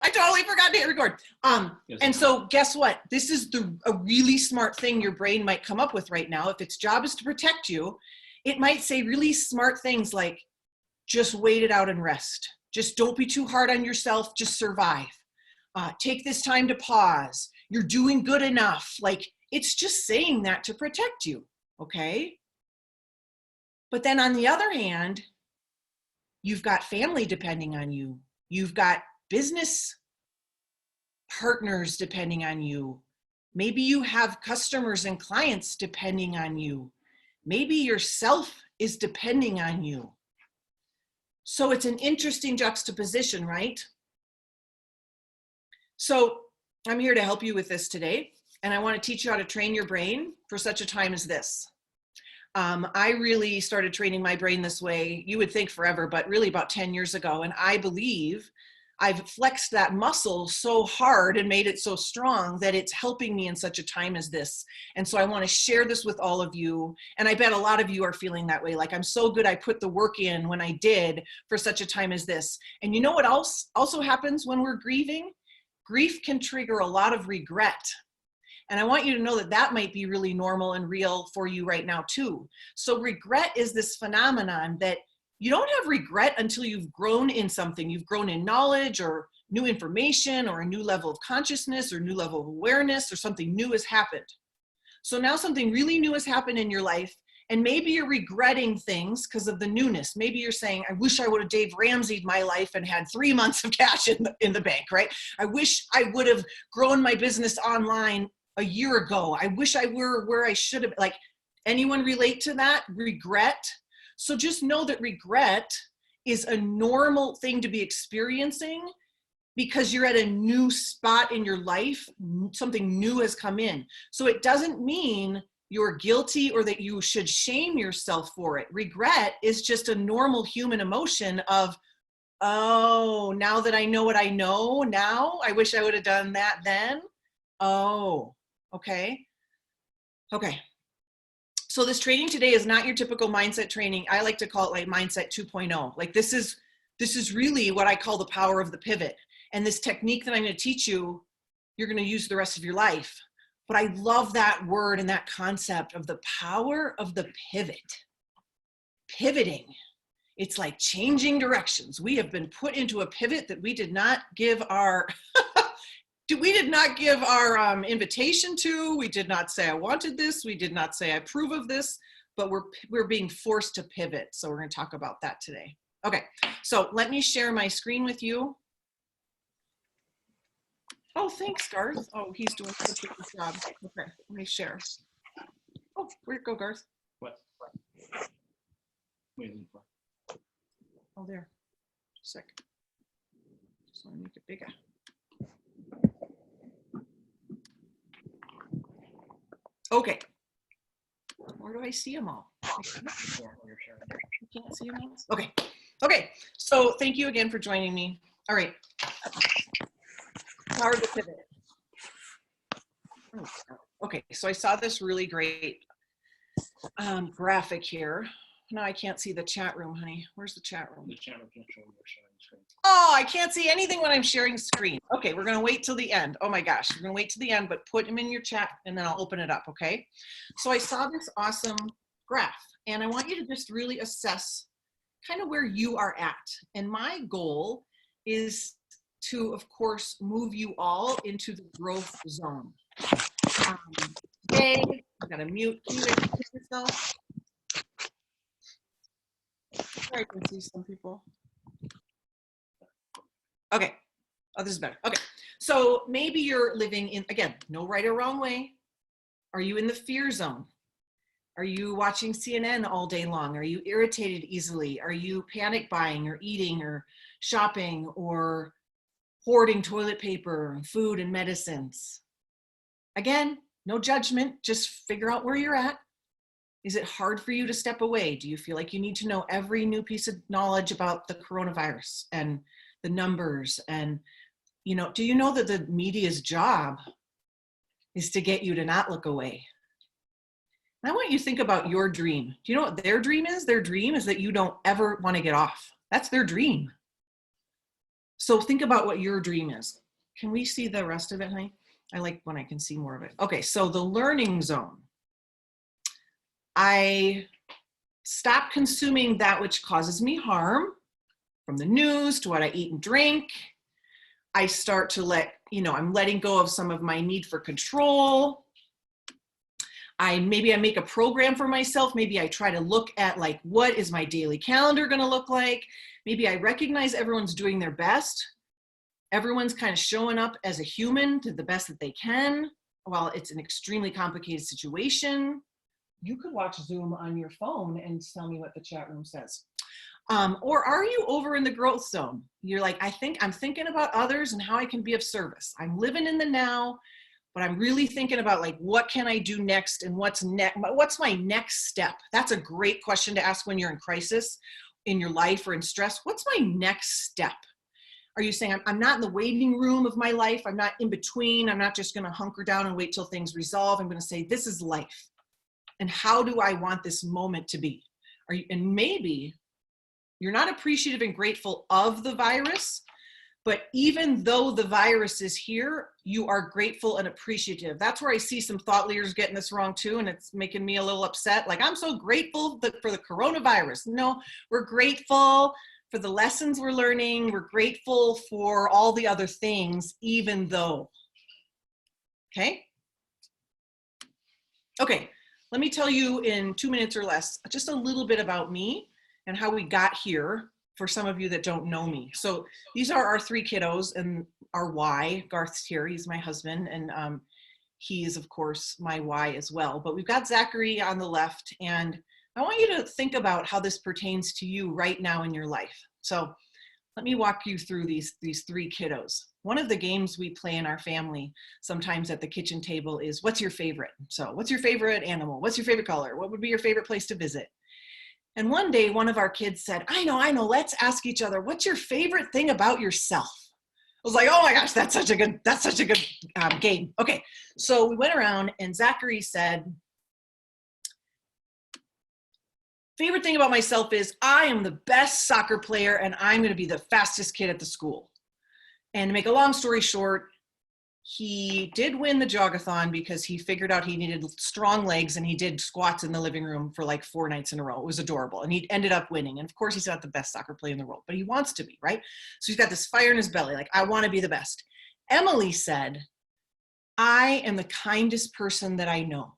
I totally forgot to hit record. And so guess what? This is a really smart thing your brain might come up with right now. If its job is to protect you, it might say really smart things like, just wait it out and rest. Just don't be too hard on yourself. Just survive. Take this time to pause. You're doing good enough. Like, it's just saying that to protect you, okay? But then on the other hand, you've got family depending on you. You've got business partners depending on you. Maybe you have customers and clients depending on you. Maybe yourself is depending on you. So it's an interesting juxtaposition, right? So I'm here to help you with this today, and I want to teach you how to train your brain for such a time as this. I really started training my brain this way, you would think forever, but really about 10 years ago. And I believe I've flexed that muscle so hard and made it so strong that it's helping me in such a time as this. And so I want to share this with all of you. And I bet a lot of you are feeling that way. Like, I'm so good I put the work in when I did for such a time as this. And you know what else also happens when we're grieving? Grief can trigger a lot of regret. And I want you to know that that might be really normal and real for you right now too. So regret is this phenomenon that you don't have regret until you've grown in something. You've grown in knowledge or new information or a new level of consciousness or new level of awareness, or something new has happened. So now something really new has happened in your life, and maybe you're regretting things because of the newness. Maybe you're saying, I wish I would have Dave Ramsey'd my life and had 3 months of cash in the bank, right? I wish I would have grown my business online a year ago. I wish I were where I should have. Like, anyone relate to that? Regret? So just know that regret is a normal thing to be experiencing because you're at a new spot in your life. Something new has come in. So it doesn't mean you're guilty or that you should shame yourself for it. Regret is just a normal human emotion of, oh, now that I know what I know now, I wish I would have done that then. Oh, okay. Okay. So this training today is not your typical mindset training. I like to call it like mindset 2.0. Like, this is really what I call the power of the pivot. And this technique that I'm going to teach you, you're going to use the rest of your life. But I love that word and that concept of the power of the pivot. Pivoting. It's like changing directions. We have been put into a pivot that we did not give our invitation to. We did not say I wanted this. We did not say I approve of this, but we're being forced to pivot. So we're going to talk about that today. Okay, so let me share my screen with you. Oh, thanks, Garth. Oh, he's doing such a good job. Okay, let me share. Oh, where'd it go, Garth? What? Waiting for. Oh, there. Sick. Just want to make it bigger. Okay. Where do I see them all? You can't see them all? Okay. Okay. So thank you again for joining me. All right. Power of the pivot. Okay. So I saw this really great graphic here. No, I can't see the chat room, honey. Where's the chat room? The chat room can't show when you're sharing screen. Oh, I can't see anything when I'm sharing screen. Okay, we're gonna wait till the end. Oh my gosh, we're gonna wait till the end, but put them in your chat and then I'll open it up, okay? So I saw this awesome graph and I want you to just really assess kind of where you are at. And my goal is to, of course, move you all into the growth zone. Today, I gotta mute. Can you guys mute yourself? I can see some people. Okay. Oh, this is better. Okay. So maybe you're living in, again, no right or wrong way. Are you in the fear zone? Are you watching CNN all day long? Are you irritated easily? Are you panic buying or eating or shopping or hoarding toilet paper, food, and medicines? Again, no judgment. Just figure out where you're at. Is it hard for you to step away? Do you feel like you need to know every new piece of knowledge about the coronavirus and the numbers? And, you know, do you know that the media's job is to get you to not look away? And I want you to think about your dream. Do you know what their dream is? Their dream is that you don't ever want to get off. That's their dream. So think about what your dream is. Can we see the rest of it, honey? I like when I can see more of it. Okay, so the learning zone. I stop consuming that which causes me harm, from the news to what I eat and drink. I start to I'm letting go of some of my need for control. Maybe I make a program for myself. Maybe I try to look at like, what is my daily calendar going to look like? Maybe I recognize everyone's doing their best. Everyone's kind of showing up as a human to the best that they can. While it's an extremely complicated situation, you could watch Zoom on your phone and tell me what the chat room says. Or are you over in the growth zone? You're like, I'm thinking about others and how I can be of service. I'm living in the now, but I'm really thinking about like, what can I do next and what's my next step? That's a great question to ask when you're in crisis in your life or in stress. What's my next step? Are you saying I'm not in the waiting room of my life? I'm not in between. I'm not just going to hunker down and wait till things resolve. I'm going to say, this is life. And how do I want this moment to be? And maybe you're not appreciative and grateful of the virus, but even though the virus is here, you are grateful and appreciative. That's where I see some thought leaders getting this wrong too, and it's making me a little upset. Like, I'm so grateful for the coronavirus. No, we're grateful for the lessons we're learning. We're grateful for all the other things, even though. Okay? Okay, let me tell you in 2 minutes or less, just a little bit about me and how we got here for some of you that don't know me. So these are our 3 kiddos and our Y. Garth's here, he's my husband, and he is of course my Y as well. But we've got Zachary on the left, and I want you to think about how this pertains to you right now in your life. So let me walk you through these 3 kiddos. One of the games we play in our family sometimes at the kitchen table is, what's your favorite? So what's your favorite animal? What's your favorite color? What would be your favorite place to visit? And one day, one of our kids said, I know, let's ask each other, what's your favorite thing about yourself? I was like, oh my gosh, that's such a good game. Okay, so we went around and Zachary said, favorite thing about myself is I am the best soccer player and I'm gonna be the fastest kid at the school. And to make a long story short, he did win the jogathon because he figured out he needed strong legs, and he did squats in the living room for like 4 nights in a row. It was adorable. And he ended up winning. And of course, he's not the best soccer player in the world, but he wants to be, right? So he's got this fire in his belly, like, I want to be the best. Emily said, I am the kindest person that I know.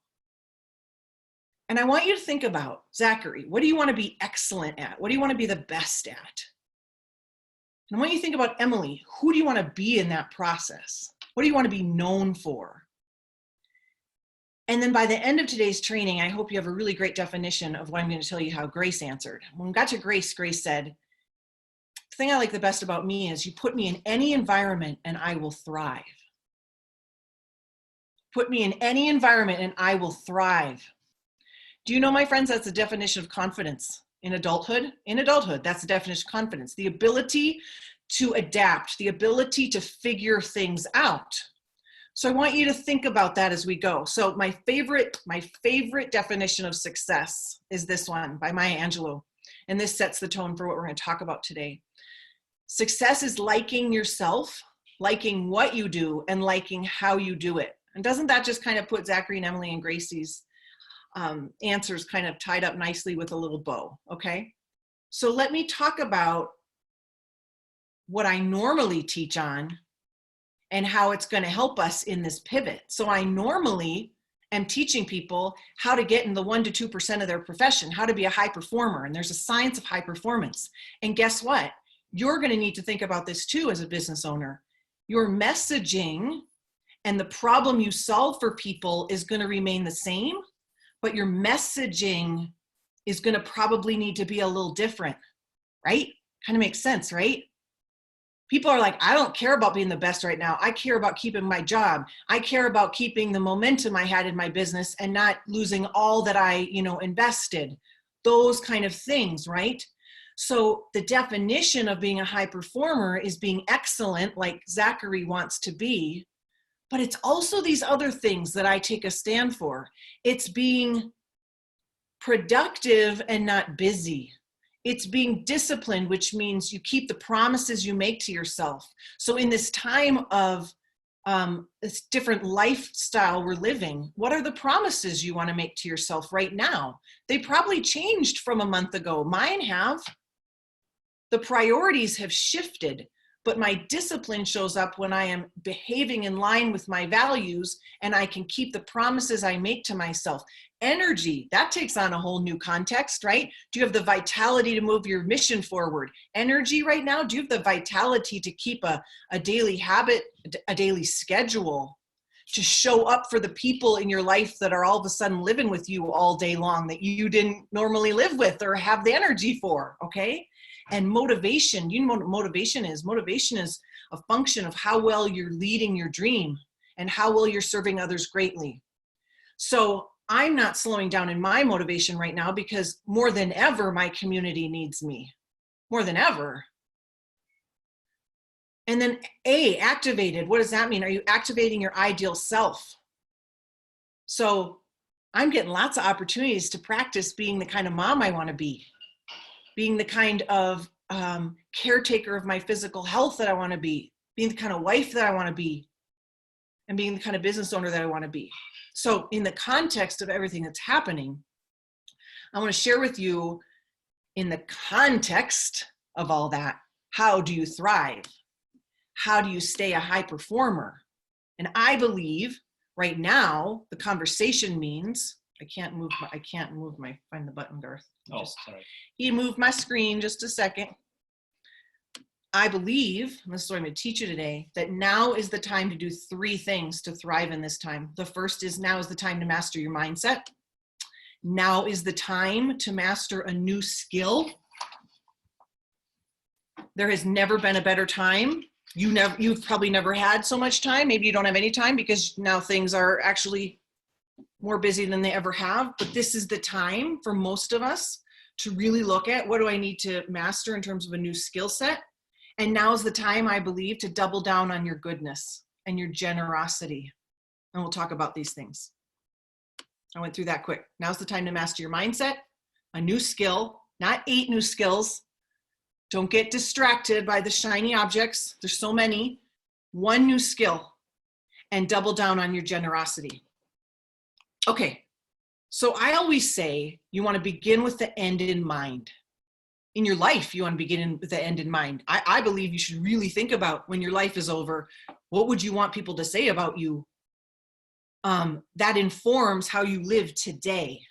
And I want you to think about, Zachary, what do you want to be excellent at? What do you want to be the best at? And I want you to think about Emily, who do you want to be in that process? What do you want to be known for? And then by the end of today's training, I hope you have a really great definition of what I'm going to tell you how Grace answered. When we got to Grace, Grace said, the thing I like the best about me is you put me in any environment and I will thrive. Put me in any environment and I will thrive. Do you know, my friends, that's the definition of confidence in adulthood? In adulthood, that's the definition of confidence. The ability to adapt, the ability to figure things out. So I want you to think about that as we go. So my favorite definition of success is this one by Maya Angelou. And this sets the tone for what we're going to talk about today. Success is liking yourself, liking what you do, and liking how you do it. And doesn't that just kind of put Zachary and Emily and Gracie's answers kind of tied up nicely with a little bow, okay? So let me talk about what I normally teach on and how it's going to help us in this pivot. So I normally am teaching people how to get in the 1% to 2% of their profession, how to be a high performer. And there's a science of high performance. And guess what? You're going to need to think about this too as a business owner. Your messaging and the problem you solve for people is going to remain the same, but your messaging is going to probably need to be a little different, right? Kind of makes sense, right? People are like, I don't care about being the best right now. I care about keeping my job. I care about keeping the momentum I had in my business and not losing all that I, invested. Those kind of things, right? So the definition of being a high performer is being excellent, like Zachary wants to be, but it's also these other things that I take a stand for. It's being productive and not busy. It's being disciplined, which means you keep the promises you make to yourself. So in this time of this different lifestyle we're living, what are the promises you want to make to yourself right now? They probably changed from a month ago. Mine have. The priorities have shifted, but my discipline shows up when I am behaving in line with my values and I can keep the promises I make to myself. Energy, that takes on a whole new context, right? Do you have the vitality to move your mission forward? Energy right now, do you have the vitality to keep a daily habit, a daily schedule, to show up for the people in your life that are all of a sudden living with you all day long that you didn't normally live with or have the energy for, okay? And motivation, you know what motivation is? Motivation is a function of how well you're leading your dream and how well you're serving others greatly. So I'm not slowing down in my motivation right now because more than ever, my community needs me. More than ever. And then activated. What does that mean? Are you activating your ideal self? So I'm getting lots of opportunities to practice being the kind of mom I want to be. Being the kind of caretaker of my physical health that I want to be, being the kind of wife that I want to be, and being the kind of business owner that I want to be. So in the context of everything that's happening, I want to share with you, in the context of all that, how do you thrive? How do you stay a high performer? And I believe right now the conversation means, find the button, Garth. Sorry. He moved my screen just a second. I believe, and this is what I'm going to teach you today, that now is the time to do 3 things to thrive in this time. The first is now is the time to master your mindset. Now is the time to master a new skill. There has never been a better time. You've probably never had so much time. Maybe you don't have any time because now things are actually more busy than they ever have. But this is the time for most of us to really look at, what do I need to master in terms of a new skill set? And now's the time, I believe, to double down on your goodness and your generosity. And we'll talk about these things. I went through that quick. Now's the time to master your mindset, a new skill, not 8 new skills. Don't get distracted by the shiny objects. There's so many. 1 new skill, and double down on your generosity. Okay, so I always say you want to begin with the end in mind. In your life, you want to begin with the end in mind. I believe you should really think about, when your life is over, what would you want people to say about you? That informs how you live today.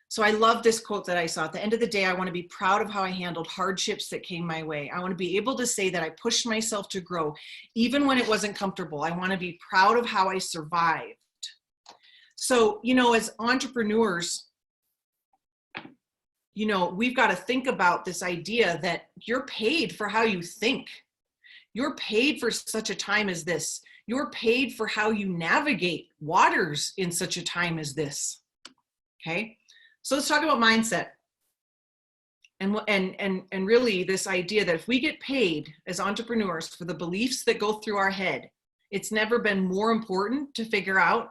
So I love this quote that I saw. At the end of the day, I want to be proud of how I handled hardships that came my way. I want to be able to say that I pushed myself to grow, even when it wasn't comfortable. I want to be proud of how I survived. So, as entrepreneurs, we've got to think about this idea that you're paid for how you think. You're paid for such a time as this. You're paid for how you navigate waters in such a time as this. Okay? So let's talk about mindset. And really this idea that if we get paid as entrepreneurs for the beliefs that go through our head, it's never been more important to figure out,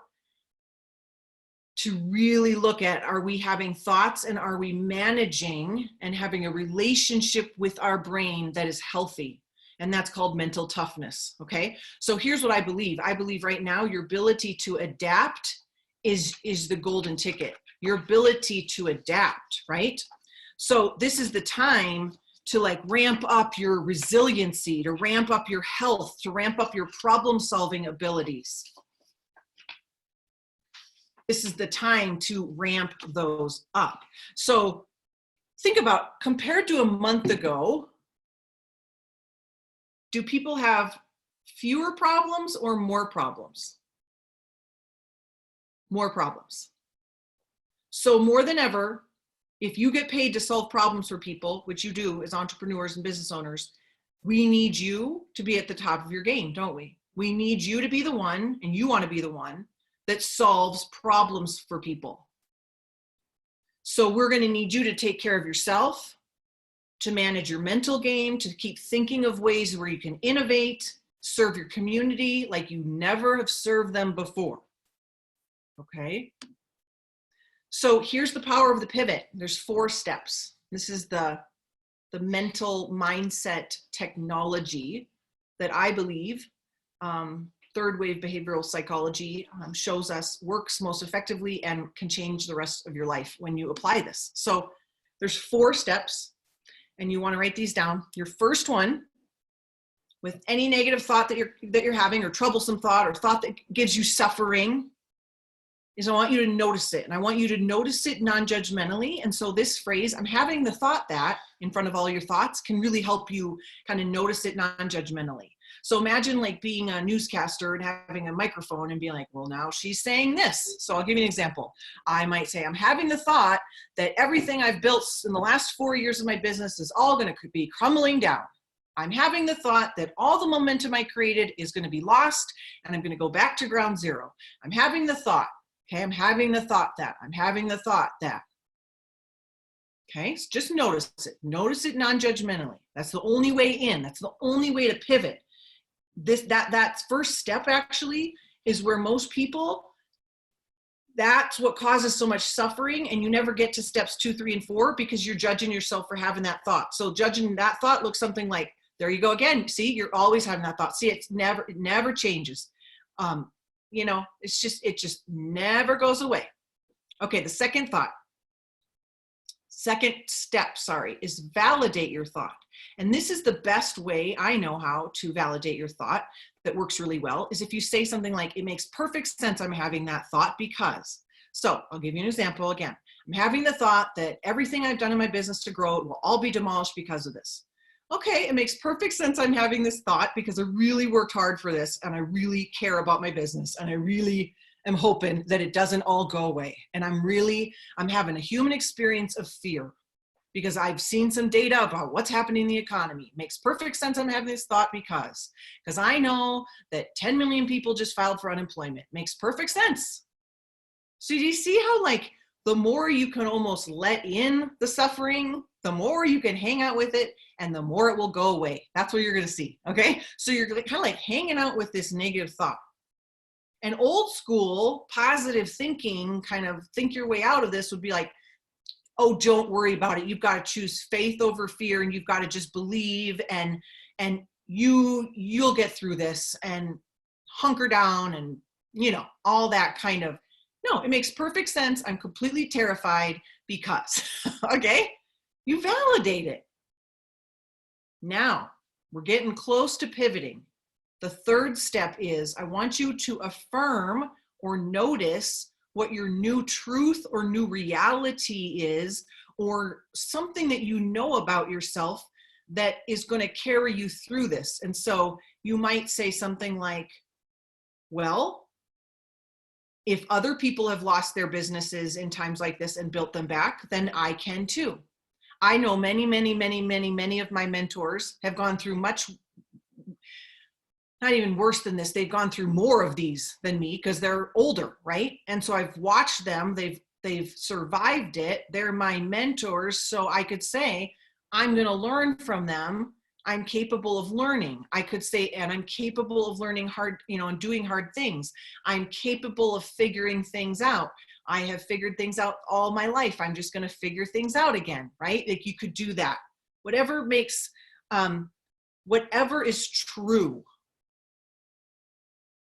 to really look at, are we having thoughts and are we managing and having a relationship with our brain that is healthy? And that's called mental toughness, okay? So here's what I believe. I believe right now your ability to adapt is the golden ticket. Your ability to adapt, right? So this is the time to ramp up your resiliency, to ramp up your health, to ramp up your problem-solving abilities. This is the time to ramp those up. So think about, compared to a month ago, do people have fewer problems or more problems? More problems. So more than ever, if you get paid to solve problems for people, which you do as entrepreneurs and business owners, we need you to be at the top of your game, don't we? We need you to be the one, and you want to be the one, that solves problems for people. So we're going to need you to take care of yourself, to manage your mental game, to keep thinking of ways where you can innovate, serve your community like you never have served them before. Okay? So here's the power of the pivot. There's 4 steps. This is the mental mindset technology that I believe third wave behavioral psychology shows us works most effectively and can change the rest of your life when you apply this. So there's 4 steps, and you want to write these down. Your first one, with any negative thought that you're having, or troublesome thought, or thought that gives you suffering, is I want you to notice it. And I want you to notice it non-judgmentally. And so this phrase, I'm having the thought that, in front of all your thoughts, can really help you kind of notice it non-judgmentally. So imagine like being a newscaster and having a microphone and being like, well, now she's saying this. So I'll give you an example. I might say, I'm having the thought that everything I've built in the last 4 years of my business is all going to be crumbling down. I'm having the thought that all the momentum I created is going to be lost and I'm going to go back to ground zero. I'm having the thought. Okay, I'm having the thought that. I'm having the thought that. Okay, so just notice it. Notice it non-judgmentally. That's the only way in. That's the only way to pivot. That first step actually is where most people, that's what causes so much suffering, and you never get to steps 2, 3, and 4 because you're judging yourself for having that thought. So judging that thought looks something like, there you go again. See, you're always having that thought. See, it never changes. You know, it just never goes away. Okay, the second step, is validate your thought. And this is the best way I know how to validate your thought that works really well, is if you say something like, it makes perfect sense I'm having that thought because. So I'll give you an example again. I'm having the thought that everything I've done in my business to grow it will all be demolished because of this. Okay, it makes perfect sense I'm having this thought because I really worked hard for this and I really care about my business and I really am hoping that it doesn't all go away. And I'm having a human experience of fear because I've seen some data about what's happening in the economy. It makes perfect sense I'm having this thought because I know that 10 million people just filed for unemployment. Makes perfect sense. So do you see how like the more you can almost let in the suffering, the more you can hang out with it and the more it will go away. That's what you're going to see. Okay. So you're kind of like hanging out with this negative thought. And old school positive thinking, kind of think your way out of this, would be like, oh, don't worry about it. You've got to choose faith over fear and you've got to just believe and you'll get through this and hunker down and, you know, all that kind of. No, it makes perfect sense. I'm completely terrified because, okay, you validate it. Now we're getting close to pivoting. The third step is I want you to affirm or notice what your new truth or new reality is, or something that you know about yourself that is going to carry you through this. And so you might say something like, well, if other people have lost their businesses in times like this and built them back, then I can too. I know many of my mentors have gone through much, not even worse than this. They've gone through more of these than me because they're older, right? And so I've watched them. They've survived it. They're my mentors. So I could say, I'm going to learn from them. I'm capable of learning. I could say, and I'm capable of learning hard, you know, and doing hard things. I'm capable of figuring things out. I have figured things out all my life. I'm just going to figure things out again, right? Like you could do that. Whatever makes, whatever is true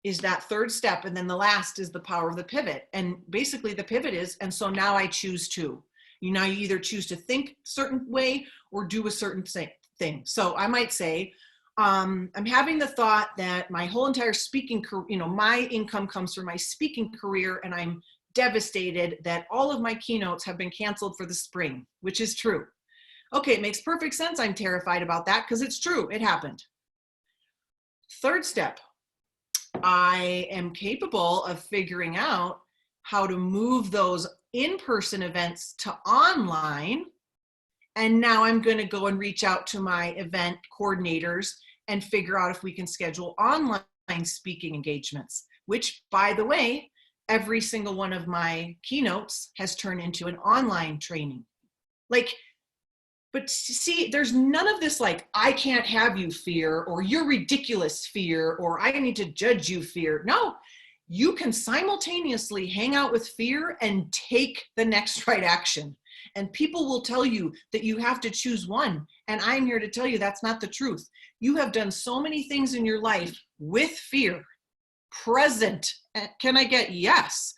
is that third step. And then the last is the power of the pivot. And basically the pivot is, and so now I choose to. You either choose to think a certain way or do a certain thing. So I might say, I'm having the thought that my whole entire speaking career, you know, my income comes from my speaking career, and I'm devastated that all of my keynotes have been canceled for the spring, which is true. Okay, it makes perfect sense. I'm terrified about that because it's true. It happened. Third step, I am capable of figuring out how to move those in-person events to online. And now I'm going to go and reach out to my event coordinators and figure out if we can schedule online speaking engagements, which, by the way, every single one of my keynotes has turned into an online training. Like, but see, there's none of this like, I can't have you fear, or you're ridiculous fear, or I need to judge you fear. No, you can simultaneously hang out with fear and take the next right action. And people will tell you that you have to choose one. And I'm here to tell you that's not the truth. You have done so many things in your life with fear, present. Can I get yes?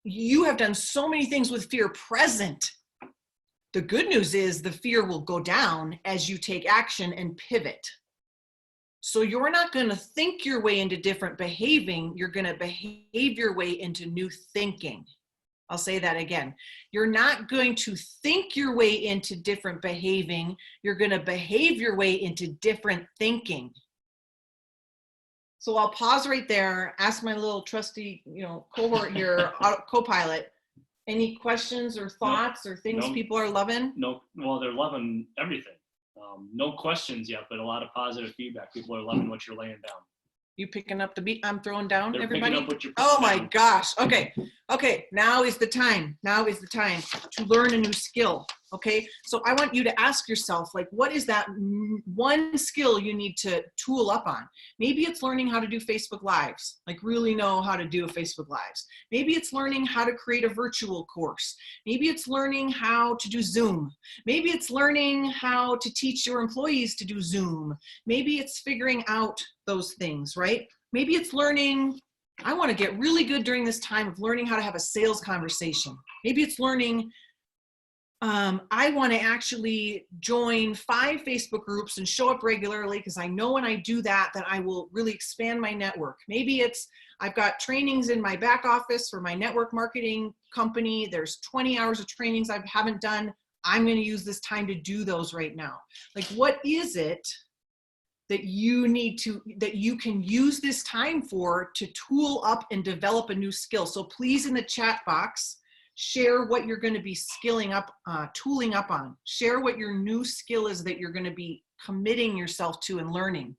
You have done so many things with fear present. The good news is the fear will go down as you take action and pivot. So you're not going to think your way into different behaving. You're going to behave your way into new thinking. I'll say that again. You're not going to think your way into different behaving. You're going to behave your way into different thinking. So I'll pause right there, ask my little trusty, cohort here, co-pilot, any questions or thoughts or things people are loving? No, well, they're loving everything. No questions yet, but a lot of positive feedback. People are loving what you're laying down. You picking up the beat I'm throwing down, They're everybody? picking up what you're Oh putting my down. gosh. Okay. Now is the time. Now is the time to learn a new skill. Okay. So I want you to ask yourself, like, what is that one skill you need to tool up on? Maybe it's learning how to do Facebook Lives, like really know how to do a Facebook Lives. Maybe it's learning how to create a virtual course. Maybe it's learning how to do Zoom. Maybe it's learning how to teach your employees to do Zoom. Maybe it's figuring out those things, right? Maybe it's learning, I want to get really good during this time of learning how to have a sales conversation. Maybe it's learning, I want to actually join 5 Facebook groups and show up regularly because I know when I do that, that I will really expand my network. Maybe it's, I've got trainings in my back office for my network marketing company. There's 20 hours of trainings I haven't done. I'm going to use this time to do those right now. Like, what is it that you need to, that you can use this time for to tool up and develop a new skill? So please, in the chat box, share what you're going to be skilling up, tooling up on. Share what your new skill is that you're going to be committing yourself to and learning.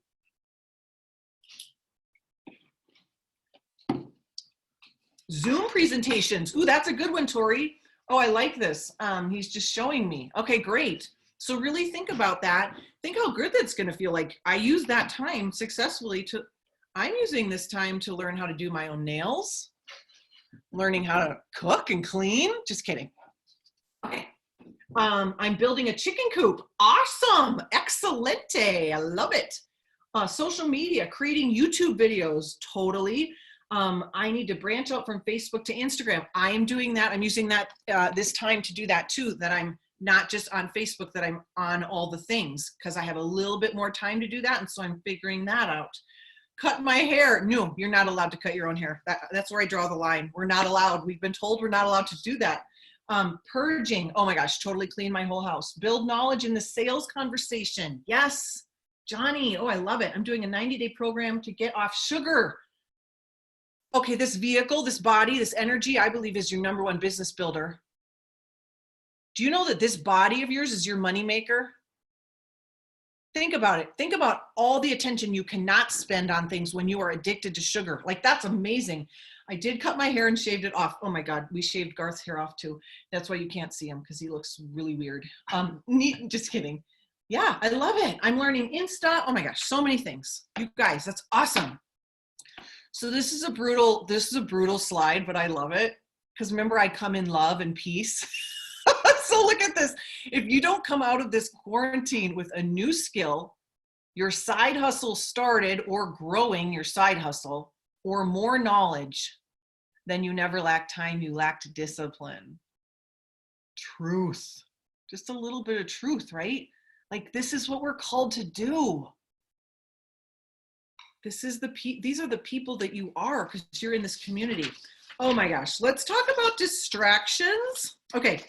Zoom presentations. Ooh, that's a good one, Tori. Oh, I like this. He's just showing me. Okay, great. So really think about that. Think how good that's going to feel. Like, I use that time successfully to, I'm using this time to learn how to do my own nails, learning how to cook and clean. Just kidding. Okay. I'm building a chicken coop. Awesome. Excelente. I love it. Social media, creating YouTube videos. Totally. I need to branch out from Facebook to Instagram. I am doing that. I'm using that this time to do that too, that I'm not just on Facebook, that I'm on all the things, because I have a little bit more time to do that. And so I'm figuring that out. Cut my hair. No, you're not allowed to cut your own hair. That's where I draw the line. We're not allowed. We've been told we're not allowed to do that. Purging. Oh my gosh, totally clean my whole house. Build knowledge in the sales conversation. Yes, Johnny. Oh, I love it. I'm doing a 90-day program to get off sugar. Okay, this vehicle, this body, this energy, I believe is your #1 business builder. Do you know that this body of yours is your moneymaker? Think about it. Think about all the attention you cannot spend on things when you are addicted to sugar. Like, that's amazing. I did cut my hair and shaved it off. Oh my God, we shaved Garth's hair off too. That's why you can't see him, because he looks really weird. Just kidding. Yeah, I love it. I'm learning Insta. Oh my gosh, so many things. You guys, that's awesome. So this is a brutal slide, but I love it. Because remember, I come in love and peace. So look at this. If you don't come out of this quarantine with a new skill, your side hustle started, or growing your side hustle, or more knowledge, then you never lacked time, you lacked discipline. Truth. Just a little bit of truth, right? Like, this is what we're called to do. These are the people that you are, because you're in this community. Oh my gosh, let's talk about distractions. Okay.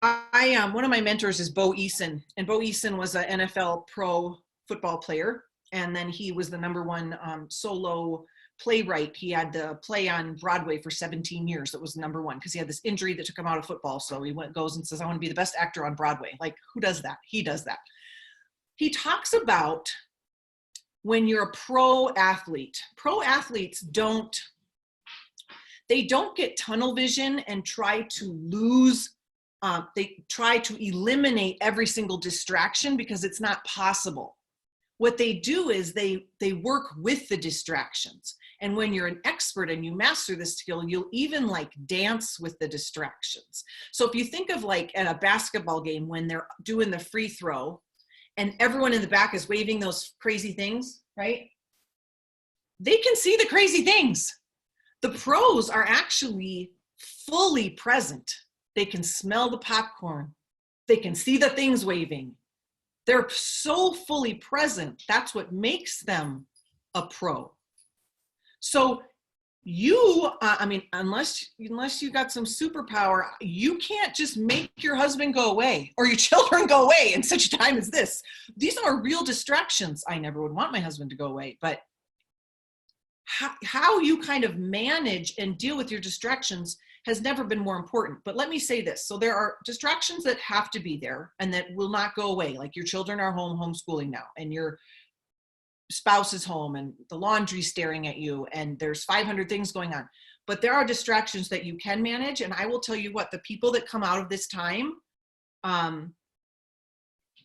One of my mentors is Bo Eason, and Bo Eason was an NFL pro football player, and then he was the #1 solo playwright. He had the play on Broadway for 17 years. That was #1 because he had this injury that took him out of football. So he goes and says, I want to be the best actor on Broadway. Like, who does that? He does that. He talks about when you're a pro athletes don't get tunnel vision and try to lose. They try to eliminate every single distraction, because it's not possible. What they do is they work with the distractions. And when you're an expert and you master this skill, you'll even like dance with the distractions. So if you think of like at a basketball game, when they're doing the free throw and everyone in the back is waving those crazy things, right? They can see the crazy things. The pros are actually fully present. They can smell the popcorn. They can see the things waving. They're so fully present. That's what makes them a pro. So you, unless you got some superpower, you can't just make your husband go away or your children go away in such a time as this. These are real distractions. I never would want my husband to go away, but how you kind of manage and deal with your distractions has never been more important. But let me say this. So there are distractions that have to be there and that will not go away. Like your children are home homeschooling now and your spouse is home and the laundry's staring at you and there's 500 things going on. But there are distractions that you can manage. And I will tell you what, the people that come out of this time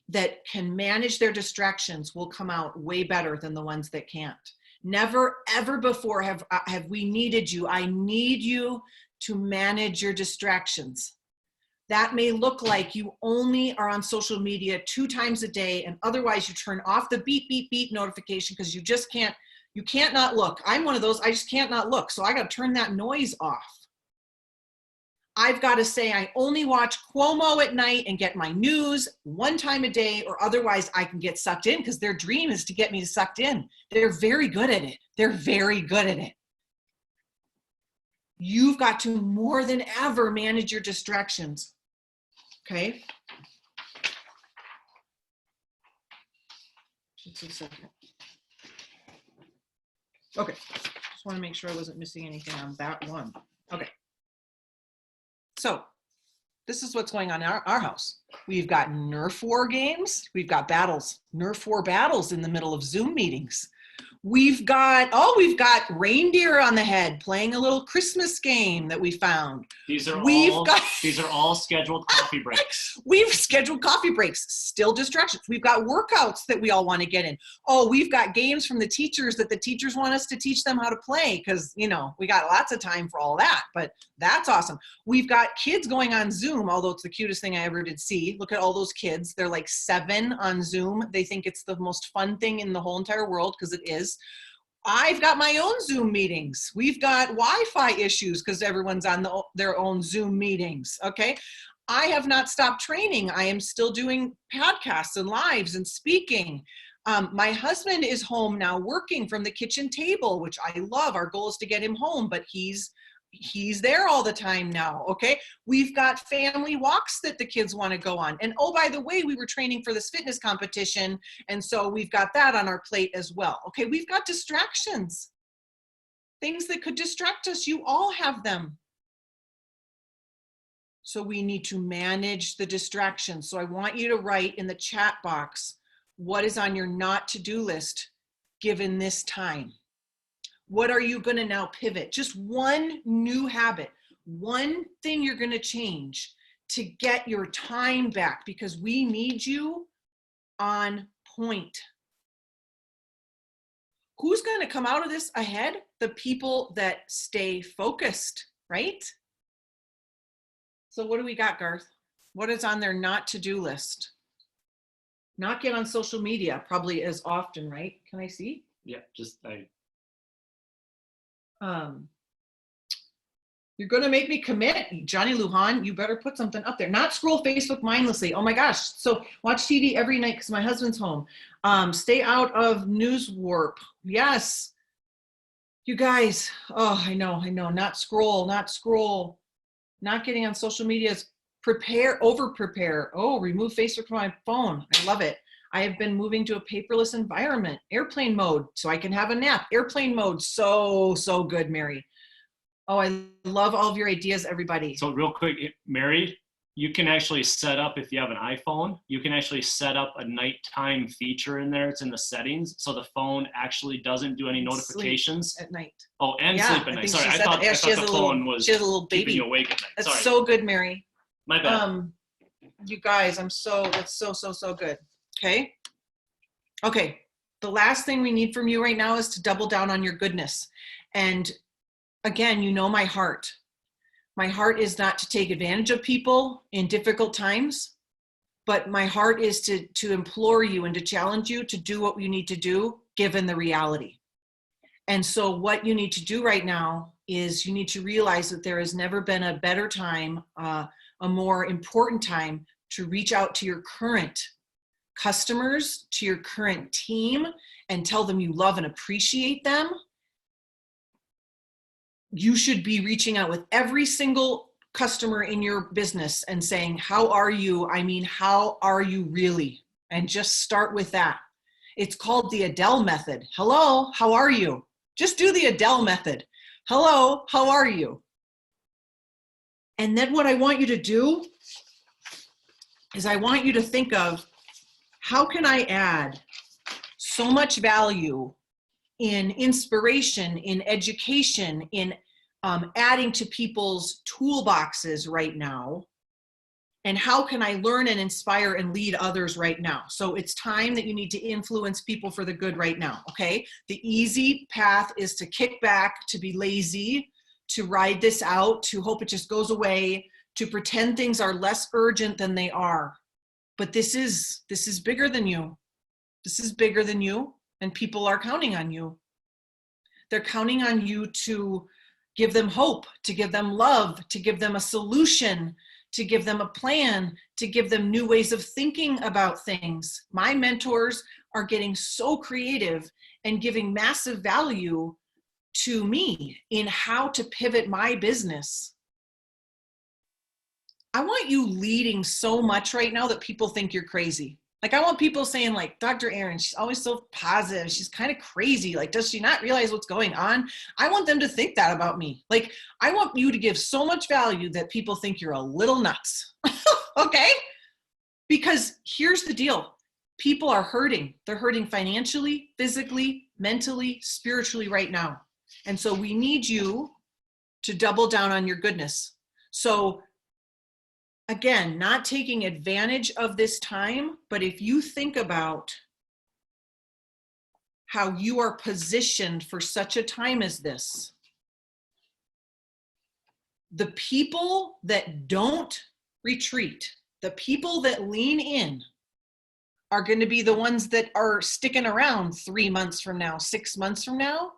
that can manage their distractions will come out way better than the ones that can't. Never, ever before have we needed you. I need you to manage your distractions. That may look like you only are on social media 2 times a day, and otherwise you turn off the beep, beep, beep notification because you just can't, you can't not look. I'm one of those, I just can't not look. So I got to turn that noise off. I've got to say I only watch Cuomo at night and get my news 1 time a day, or otherwise I can get sucked in because their dream is to get me sucked in. They're very good at it. They're very good at it. You've got to more than ever manage your distractions. Okay. Just a second. Okay. Just want to make sure I wasn't missing anything on that one. Okay. So this is what's going on in our house. We've got Nerf war games. We've got battles, Nerf war battles in the middle of Zoom meetings. We've got reindeer on the head playing a little Christmas game that we found. These are all scheduled coffee breaks. We've scheduled coffee breaks, still distractions. We've got workouts that we all want to get in. Oh, we've got games from the teachers that the teachers want us to teach them how to play because, you know, we got lots of time for all that, but that's awesome. We've got kids going on Zoom, although it's the cutest thing I ever did see. Look at all those kids. They're like 7 on Zoom. They think it's the most fun thing in the whole entire world because it is. I've got my own Zoom meetings. We've got Wi-Fi issues because everyone's on their own Zoom meetings, okay? I have not stopped training. I am still doing podcasts and lives and speaking. My husband is home now working from the kitchen table, which I love. Our goal is to get him home, but he's there all the time now, okay? We've got family walks that the kids want to go on. And oh, by the way, we were training for this fitness competition, and so we've got that on our plate as well, okay? We've got distractions, things that could distract us. You all have them. So we need to manage the distractions. So I want you to write in the chat box, what is on your not to-do list given this time? What are you going to now pivot? Just one new habit, one thing you're going to change to get your time back because we need you on point. Who's going to come out of this ahead? The people that stay focused, right? So what do we got, Garth? What is on their not to-do list? Not get on social media probably as often, right? Can I see? Yeah, you're going to make me commit. Johnny Lujan, you better put something up there. Not scroll Facebook mindlessly. Oh my gosh. So watch TV every night because my husband's home. Stay out of news warp. Yes. You guys. Oh, I know. Not scroll. Not getting on social media is over prepare. Oh, remove Facebook from my phone. I love it. I have been moving to a paperless environment, airplane mode, so I can have a nap. Airplane mode, so good, Mary. Oh, I love all of your ideas, everybody. So real quick, Mary, you can actually set up, if you have an iPhone, you can actually set up a nighttime feature in there. It's in the settings. So the phone actually doesn't do any notifications. Sleep at night. Oh, and sleep at night. Sorry, I thought the phone was keeping you awake at night. That's Sorry. so good, Mary. My bad. You guys, that's so good. Okay. The last thing we need from you right now is to double down on your goodness. And again, you know my heart. My heart is not to take advantage of people in difficult times, but my heart is to implore you and to challenge you to do what you need to do given the reality. And so what you need to do right now is you need to realize that there has never been a better time, a more important time to reach out to your current customers, to your current team, and tell them you love and appreciate them. You should be reaching out with every single customer in your business and saying, how are you? I mean, how are you really? And just start with that. It's called the Adele method. Hello, how are you? Just do the Adele method. Hello, how are you? And then what I want you to do is I want you to think of, how can I add so much value in inspiration, in education, in adding to people's toolboxes right now? And how can I learn and inspire and lead others right now? So it's time that you need to influence people for the good right now, okay? The easy path is to kick back, to be lazy, to ride this out, to hope it just goes away, to pretend things are less urgent than they are. But this is bigger than you. This is bigger than you, and people are counting on you. They're counting on you to give them hope, to give them love, to give them a solution, to give them a plan, to give them new ways of thinking about things. My mentors are getting so creative and giving massive value to me in how to pivot my business. I want you leading so much right now that people think you're crazy. Like, I want people saying, like, Dr. Erin, she's always so positive. She's kind of crazy. Like, does she not realize what's going on? I want them to think that about me. Like, I want you to give so much value that people think you're a little nuts. Okay? Because here's the deal. People are hurting. They're hurting financially, physically, mentally, spiritually right now. And so we need you to double down on your goodness. So again, not taking advantage of this time, but if you think about how you are positioned for such a time as this, the people that don't retreat, the people that lean in, are going to be the ones that are sticking around 3 months from now, 6 months from now.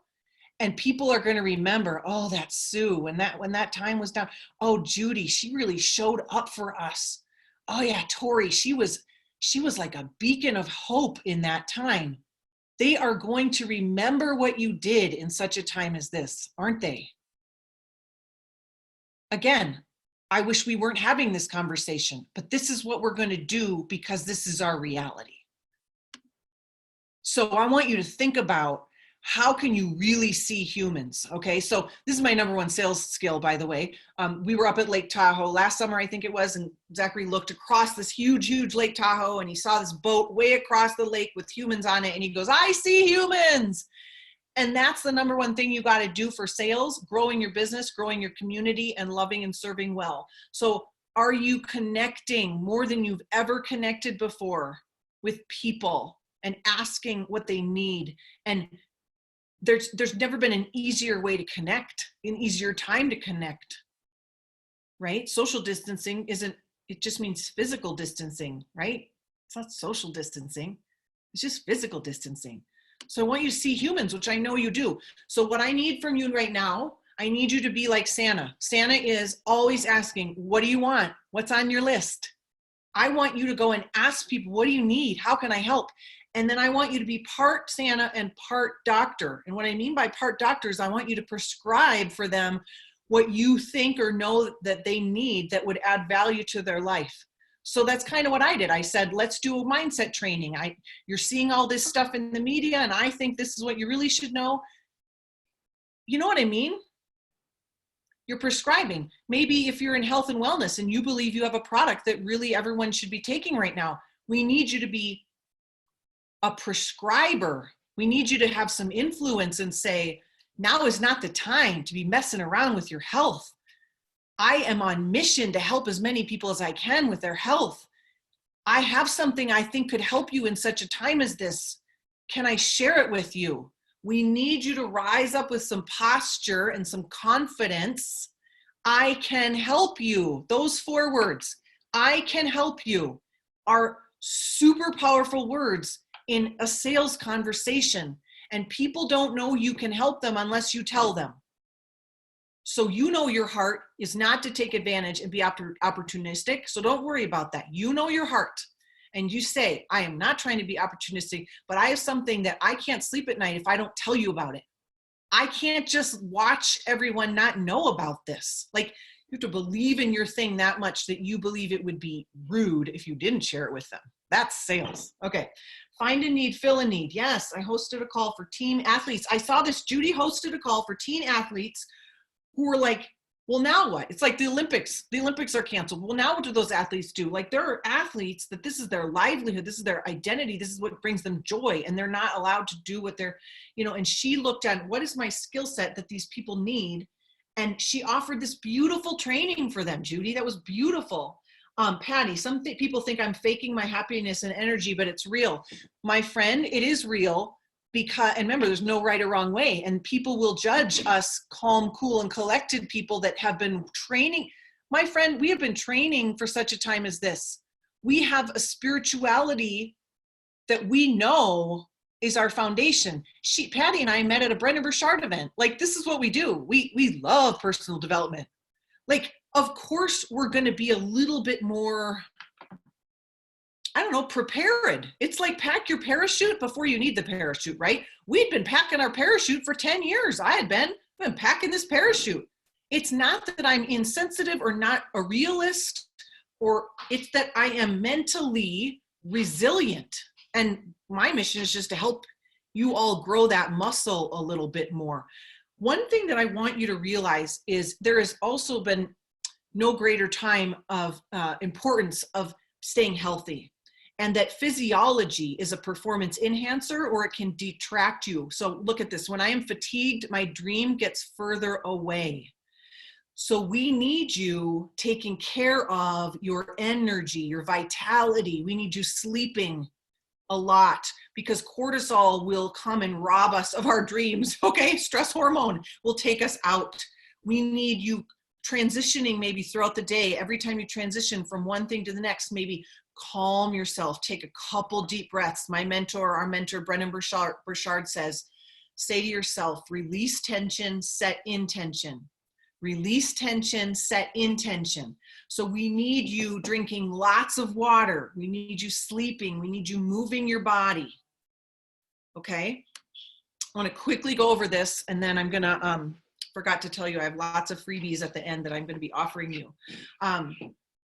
And people are going to remember, oh, that's Sue, when that time was down. Oh, Judy, she really showed up for us. Oh yeah, Tori, she was like a beacon of hope in that time. They are going to remember what you did in such a time as this, aren't they? Again, I wish we weren't having this conversation, but this is what we're going to do because this is our reality. So I want you to think about, how can you really see humans? Okay, so this is my number one sales skill, by the way. We were up at Lake Tahoe last summer, I think it was, and Zachary looked across this huge, huge Lake Tahoe, and he saw this boat way across the lake with humans on it, and he goes, I see humans. And that's the number one thing you got to do for sales, growing your business, growing your community, and loving and serving well. So are you connecting more than you've ever connected before with people and asking what they need? And there's never been an easier way to connect, an easier time to connect, right? Social distancing it just means physical distancing, right? It's not social distancing. It's just physical distancing. So I want you to see humans, which I know you do. So what I need from you right now, I need you to be like Santa. Santa is always asking, what do you want? What's on your list? I want you to go and ask people, what do you need? How can I help? And then I want you to be part Santa and part doctor. And what I mean by part doctor is I want you to prescribe for them what you think or know that they need that would add value to their life. So that's kind of what I did. I said, let's do a mindset training. You're seeing all this stuff in the media, and I think this is what you really should know. You know what I mean? You're prescribing. Maybe if you're in health and wellness and you believe you have a product that really everyone should be taking right now, we need you to be a prescriber. We need you to have some influence and say, now is not the time to be messing around with your health. I am on mission to help as many people as I can with their health. I have something I think could help you in such a time as this. can I share it with you? We need you to rise up with some posture and some confidence. I can help you. Those 4 words, I can help you, are super powerful words in a sales conversation. And people don't know you can help them unless you tell them. So you know your heart is not to take advantage and be opportunistic. So don't worry about that. You know your heart. And you say, I am not trying to be opportunistic, but I have something that I can't sleep at night if I don't tell you about it. I can't just watch everyone not know about this. Like, you have to believe in your thing that much that you believe it would be rude if you didn't share it with them. That's sales. Okay. Find a need, fill a need. Yes, I hosted a call for teen athletes. I saw this. Judy hosted a call for teen athletes who were like, well, now what? It's like the Olympics. The Olympics are canceled. Well, now what do those athletes do? Like, there are athletes that this is their livelihood. This is their identity. This is what brings them joy. And they're not allowed to do what they're, and she looked at, what is my skill set that these people need? And she offered this beautiful training for them, Judy. That was beautiful. Patty, some people think I'm faking my happiness and energy, but it's real. My friend, it is real. Because, and remember, there's no right or wrong way, and people will judge us calm, cool, and collected people that have been training. My friend, we have been training for such a time as this. We have a spirituality that we know is our foundation. Patty and I met at a Brendan Burchard event. Like, this is what we do. We love personal development. Like, of course, we're going to be a little bit more, I don't know, prepared. It's like pack your parachute before you need the parachute, right? We'd been packing our parachute for 10 years. I've been packing this parachute. It's not that I'm insensitive or not a realist, or it's that I am mentally resilient. And my mission is just to help you all grow that muscle a little bit more. One thing that I want you to realize is there has also been no greater time of importance of staying healthy. And that physiology is a performance enhancer, or it can detract you. So look at this. When I am fatigued, my dream gets further away. So we need you taking care of your energy, your vitality. We need you sleeping a lot, because cortisol will come and rob us of our dreams. Okay, stress hormone will take us out. We need you transitioning maybe throughout the day. Every time you transition from one thing to the next, maybe calm yourself, take a couple deep breaths. Our mentor, Brendan Burchard says, say to yourself, release tension, set intention. Release tension, set intention. So we need you drinking lots of water. We need you sleeping. We need you moving your body. Okay. I want to quickly go over this, and then I'm going to, forgot to tell you, I have lots of freebies at the end that I'm going to be offering you.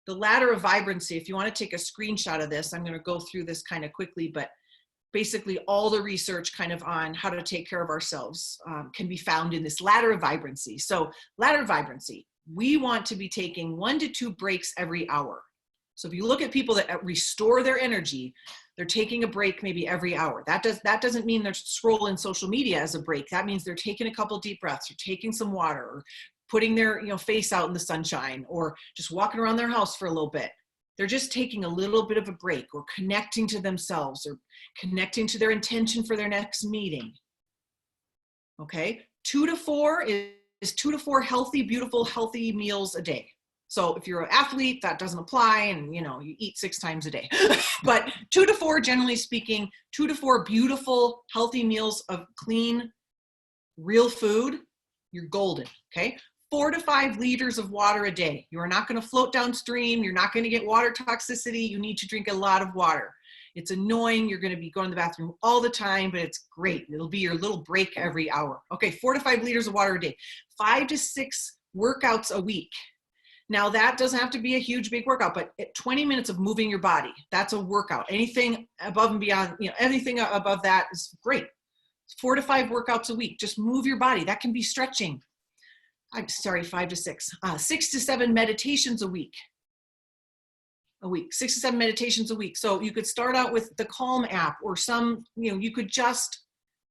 The ladder of vibrancy, if you want to take a screenshot of this, I'm going to go through this kind of quickly, but basically all the research kind of on how to take care of ourselves can be found in this ladder of vibrancy. So ladder of vibrancy, we want to be taking 1 to 2 breaks every hour. So if you look at people that restore their energy, they're taking a break maybe every hour. That doesn't mean they're scrolling social media as a break. That means they're taking a couple deep breaths, or taking some water, or putting their face out in the sunshine, or just walking around their house for a little bit. They're just taking a little bit of a break, or connecting to themselves, or connecting to their intention for their next meeting. Okay, 2 to 4 is 2 to 4 healthy, beautiful, healthy meals a day. So if you're an athlete, that doesn't apply, and you eat 6 times a day. But 2 to 4, generally speaking, 2 to 4 beautiful, healthy meals of clean, real food, you're golden. Okay. 4 to 5 liters of water a day. You are not going to float downstream. You're not going to get water toxicity. You need to drink a lot of water. It's annoying. You're going to be going to the bathroom all the time, but it's great. It'll be your little break every hour. Okay, 4 to 5 liters of water a day. 5 to 6 workouts a week. Now that doesn't have to be a huge, big workout, but 20 minutes of moving your body, that's a workout. Anything above and beyond, anything above that is great. 4 to 5 workouts a week. Just move your body. That can be stretching. I'm sorry, 5 to 6. 6 to 7 meditations a week. 6 to 7 meditations a week. So you could start out with the Calm app, or you could just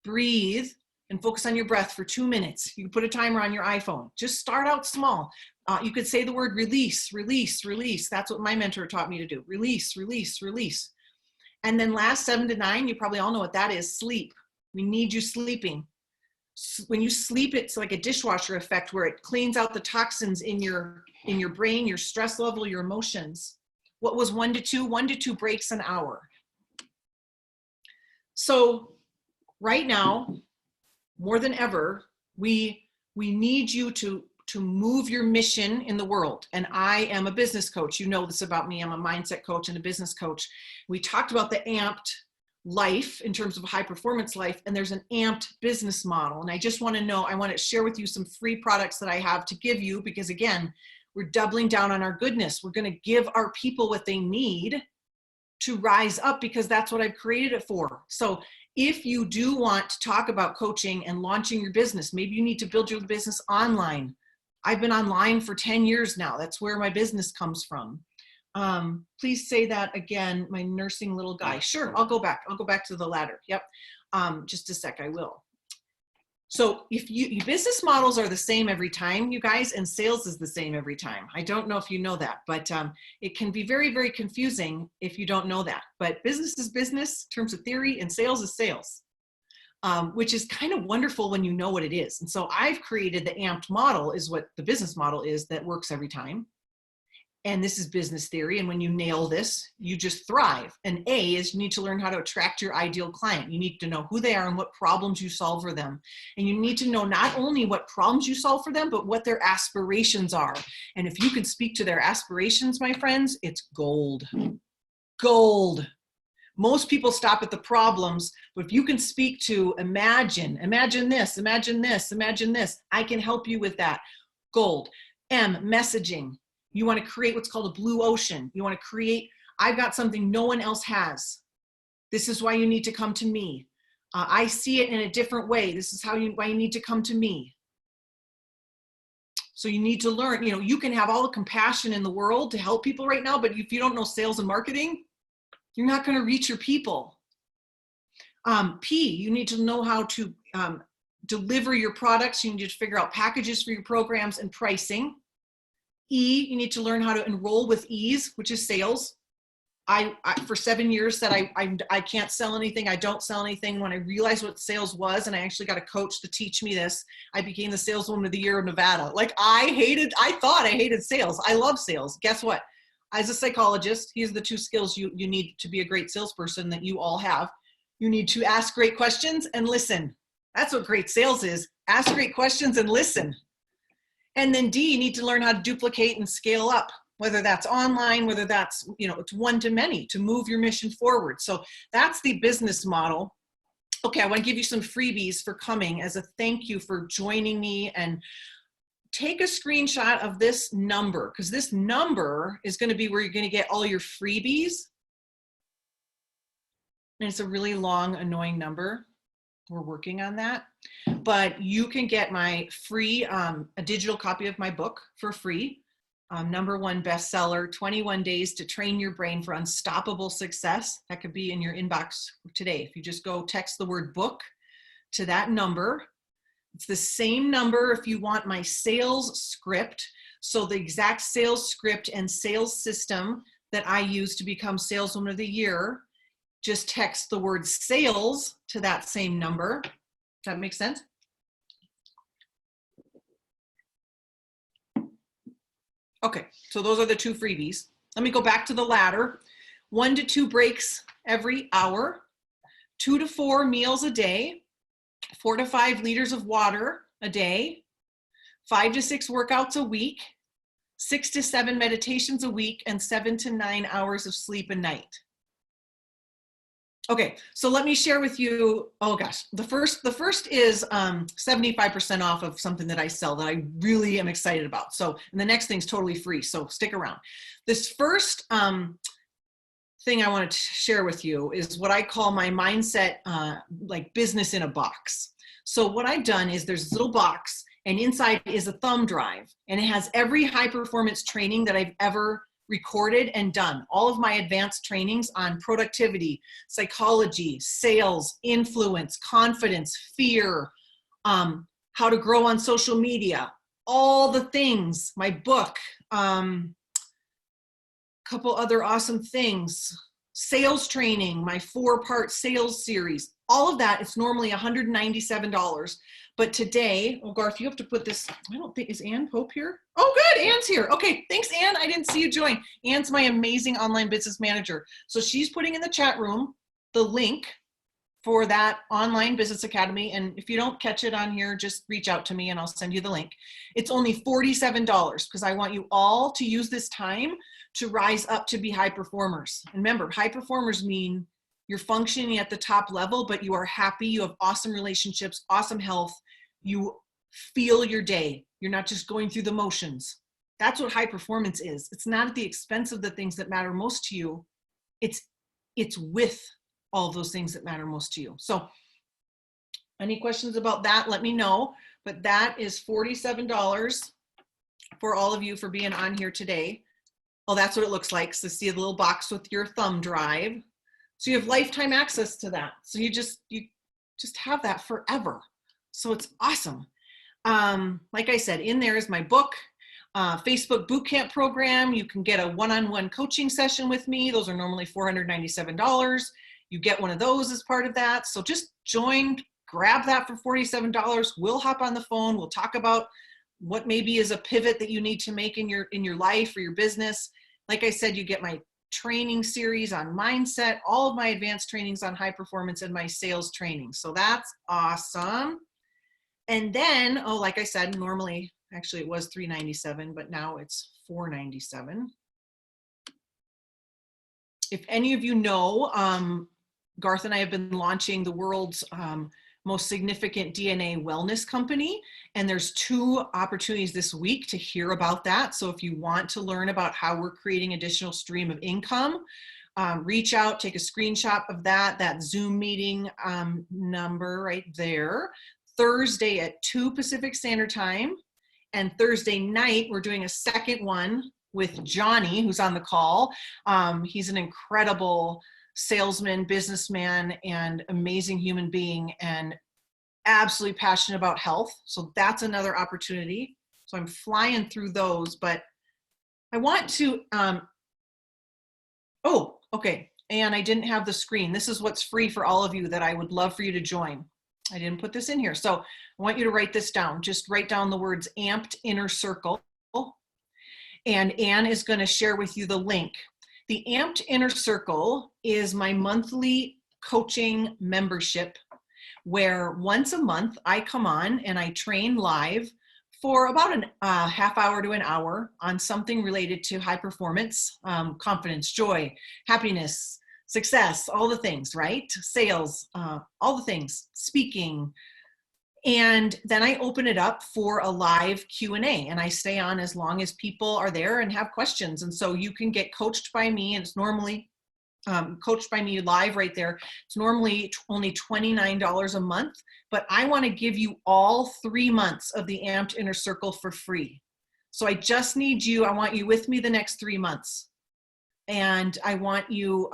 breathe and focus on your breath for 2 minutes. You can put a timer on your iPhone. Just start out small. You could say the word release, release, release. That's what my mentor taught me to do. Release, release, release. And then last 7 to 9, you probably all know what that is, sleep. We need you sleeping. When you sleep, it's like a dishwasher effect where it cleans out the toxins in your brain, your stress level, your emotions. What was 1 to 2? 1 to 2 breaks an hour. So right now, more than ever, we need you to move your mission in the world. And I am a business coach. You know this about me. I'm a mindset coach and a business coach. We talked about the amped life in terms of high performance life, and there's an amped business model. And I just want to know, I want to share with you some free products that I have to give you, because again, we're doubling down on our goodness. We're going to give our people what they need to rise up, because that's what I've created it for. So if you do want to talk about coaching and launching your business, maybe you need to build your business online. I've been online for 10 years now. That's where my business comes from. Please say that again, my nursing little guy. Sure, I'll go back to the ladder. Yep. Just a sec, I will. So if your business models are the same every time, you guys, and sales is the same every time. I don't know if you know that, but it can be very, very confusing if you don't know that. But business is business in terms of theory, and sales is sales, which is kind of wonderful when you know what it is. And so I've created the amped model, is what the business model is, that works every time. And this is business theory. And when you nail this, you just thrive. And A is you need to learn how to attract your ideal client. You need to know who they are and what problems you solve for them. And you need to know not only what problems you solve for them, but what their aspirations are. And if you can speak to their aspirations, my friends, it's gold. Gold. Most people stop at the problems, but if you can speak to imagine this, imagine this, imagine this, I can help you with that. Gold. M, messaging. You want to create what's called a blue ocean. You want to create, I've got something no one else has. This is why you need to come to me. I see it in a different way. This is why you need to come to me. So you need to learn, you can have all the compassion in the world to help people right now, but if you don't know sales and marketing, you're not going to reach your people. P, you need to know how to deliver your products. You need to figure out packages for your programs and pricing. E, you need to learn how to enroll with ease, which is sales. I for 7 years said I can't sell anything. I don't sell anything. When I realized what sales was, and I actually got a coach to teach me this, I became the saleswoman of the year of Nevada. Like I thought I hated sales. I love sales. Guess what? As a psychologist, here's the 2 skills you need to be a great salesperson that you all have. You need to ask great questions and listen. That's what great sales is. Ask great questions and listen. And then D, you need to learn how to duplicate and scale up, whether that's online, whether that's, it's one to many, to move your mission forward. So that's the business model. Okay, I want to give you some freebies for coming as a thank you for joining me. And take a screenshot of this number, because this number is going to be where you're going to get all your freebies. And it's a really long, annoying number. We're working on that. But you can get my free, a digital copy of my book for free. #1 bestseller, 21 Days to Train Your Brain for Unstoppable Success. That could be in your inbox today. If you just go text the word book to that number. It's the same number if you want my sales script. So the exact sales script and sales system that I use to become Saleswoman of the Year, just text the word sales to that same number. Does that make sense? Okay, so those are the 2 freebies. Let me go back to the ladder. 1 to 2 breaks every hour, 2 to 4 meals a day, 4 to 5 liters of water a day, 5 to 6 workouts a week, 6 to 7 meditations a week, and 7 to 9 hours of sleep a night. Okay, so let me share with you, oh gosh, the first is 75% off of something that I sell that I really am excited about. So, and the next thing's totally free, so stick around. This first thing I want to share with you is what I call my mindset, like business in a box. So what I've done is there's this little box, and inside is a thumb drive, and it has every high performance training that I've ever recorded and done. All of my advanced trainings on productivity, psychology, sales, influence, confidence, fear, how to grow on social media, all the things, my book, couple other awesome things. sales training, my 4-part sales series, all of that, it's normally $197. But today, oh, Garth, you have to put this, I don't think, is Ann Pope here? Oh, good, Ann's here. Okay, thanks, Ann. I didn't see you join. Ann's my amazing online business manager. So she's putting in the chat room the link for that online business academy. And if you don't catch it on here, just reach out to me and I'll send you the link. It's only $47 because I want you all to use this time to rise up to be high performers. And remember, high performers mean you're functioning at the top level, but you are happy, you have awesome relationships, awesome health, you feel your day. You're not just going through the motions. That's what high performance is. It's not at the expense of the things that matter most to you. It's with all those things that matter most to you. So any questions about that, let me know. But that is $47 for all of you for being on here today. Oh, that's what it looks like. So see the little box with your thumb drive. So you have lifetime access to that. So you just have that forever. So it's awesome. Like I said, in there is my book, Facebook bootcamp program. You can get a one-on-one coaching session with me. Those are normally $497. You get one of those as part of that. So just join, grab that for $47. We'll hop on the phone. We'll talk about what maybe is a pivot that you need to make in your life or your business. Like I said, you get my training series on mindset, all of my advanced trainings on high performance, and my sales training. So that's awesome. And then, oh, like I said, normally, actually it was $397, but now it's $497. If any of you know, Garth and I have been launching the world's most significant DNA wellness company, and there's 2 opportunities this week to hear about that. So if you want to learn about how we're creating additional stream of income, reach out, take a screenshot of that Zoom meeting number right there. Thursday at 2 Pacific Standard Time, and Thursday night we're doing a second one with Johnny, who's on the call. He's an incredible salesman, businessman, and amazing human being, and absolutely passionate about health. So that's another opportunity. So I'm flying through those, but I want to, oh, okay. And I didn't have the screen. This is what's free for all of you that I would love for you to join. I didn't put this in here. So I want you to write this down. Just write down the words Amped Inner Circle. And Ann is going to share with you the link. The Amped Inner Circle is my monthly coaching membership where once a month I come on and I train live for about a half hour to an hour on something related to high performance, confidence, joy, happiness, success, all the things, right? Sales, all the things, speaking. And then I open it up for a live Q&A, and I stay on as long as people are there and have questions. And so you can get coached by me, and it's normally coached by me live right there. It's normally only $29 a month, but I want to give you all 3 months of the Amped Inner Circle for free. So I just need you, I want you with me the next 3 months. And I want you,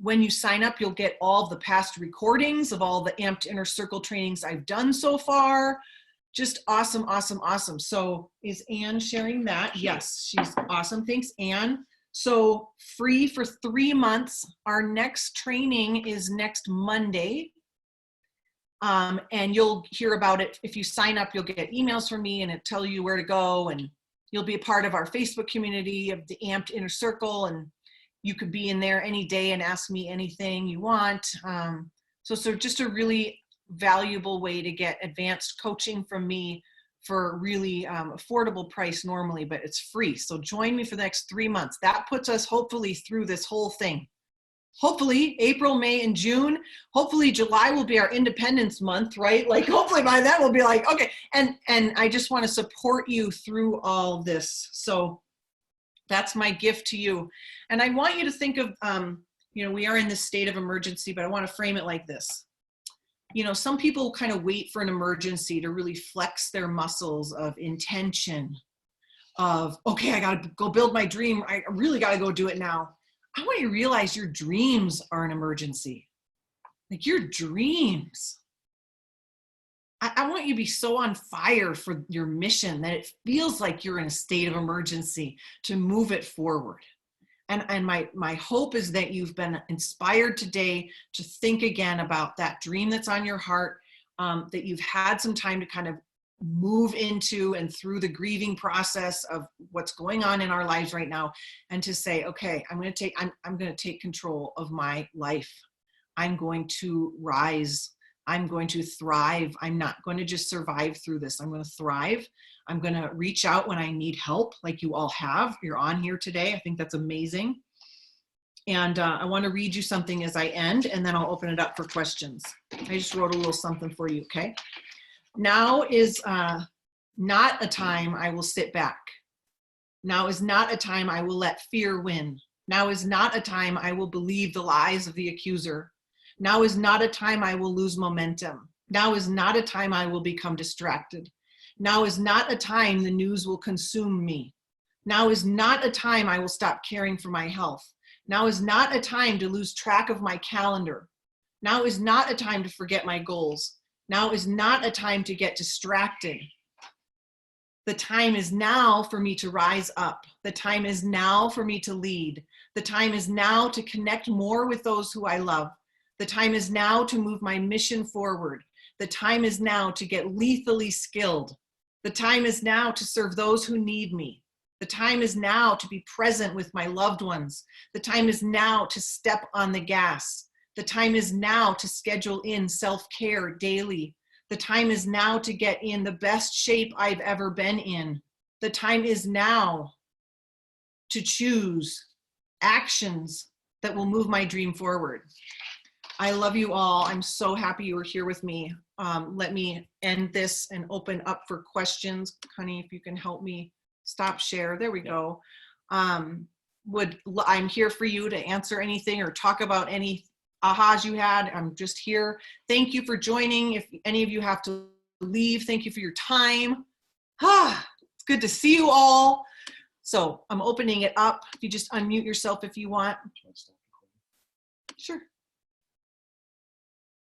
when you sign up, you'll get all the past recordings of all the Amped Inner Circle trainings I've done so far. Just awesome, awesome, awesome. So is Ann sharing that? Yes, she's awesome. Thanks, Ann. So free for 3 months. Our next training is next Monday. And you'll hear about it. If you sign up, you'll get emails from me and it'll tell you where to go. And you'll be a part of our Facebook community of the Amped Inner Circle. And you could be in there any day and ask me anything you want. So just a really valuable way to get advanced coaching from me for a really affordable price normally, but it's free. So join me for the next 3 months. That puts us hopefully through this whole thing. Hopefully April, May, and June. Hopefully July will be our Independence Month, right? Like hopefully by then we'll be like, okay. And I just want to support you through all this. So that's my gift to you. And I want you to think of, we are in this state of emergency, but I want to frame it like this. Some people kind of wait for an emergency to really flex their muscles of intention of, okay, I got to go build my dream. I really got to go do it now. I want you to realize your dreams are an emergency. Like your dreams. I want you to be so on fire for your mission that it feels like you're in a state of emergency to move it forward. And my hope is that you've been inspired today to think again about that dream that's on your heart, that you've had some time to kind of move into and through the grieving process of what's going on in our lives right now, and to say, okay, I'm going to take control of my life. I'm going to rise. I'm going to thrive. I'm not going to just survive through this. I'm going to thrive. I'm going to reach out when I need help, like you all have. You're on here today. I think that's amazing. And I want to read you something as I end, and then I'll open it up for questions. I just wrote a little something for you, okay? Now is not a time I will sit back. Now is not a time I will let fear win. Now is not a time I will believe the lies of the accuser. Now is not a time I will lose momentum. Now is not a time I will become distracted. Now is not a time the news will consume me. Now is not a time I will stop caring for my health. Now is not a time to lose track of my calendar. Now is not a time to forget my goals. Now is not a time to get distracted. The time is now for me to rise up. The time is now for me to lead. The time is now to connect more with those who I love. The time is now to move my mission forward. The time is now to get lethally skilled. The time is now to serve those who need me. The time is now to be present with my loved ones. The time is now to step on the gas. The time is now to schedule in self-care daily. The time is now to get in the best shape I've ever been in. The time is now to choose actions that will move my dream forward. I love you all. I'm so happy you were here with me. Let me end this and open up for questions. Honey, if you can help me stop share. There we go. I'm here for you to answer anything or talk about any ahas you had. I'm just here. Thank you for joining. If any of you have to leave, thank you for your time. It's good to see you all. So I'm opening it up. If you just unmute yourself if you want. Sure.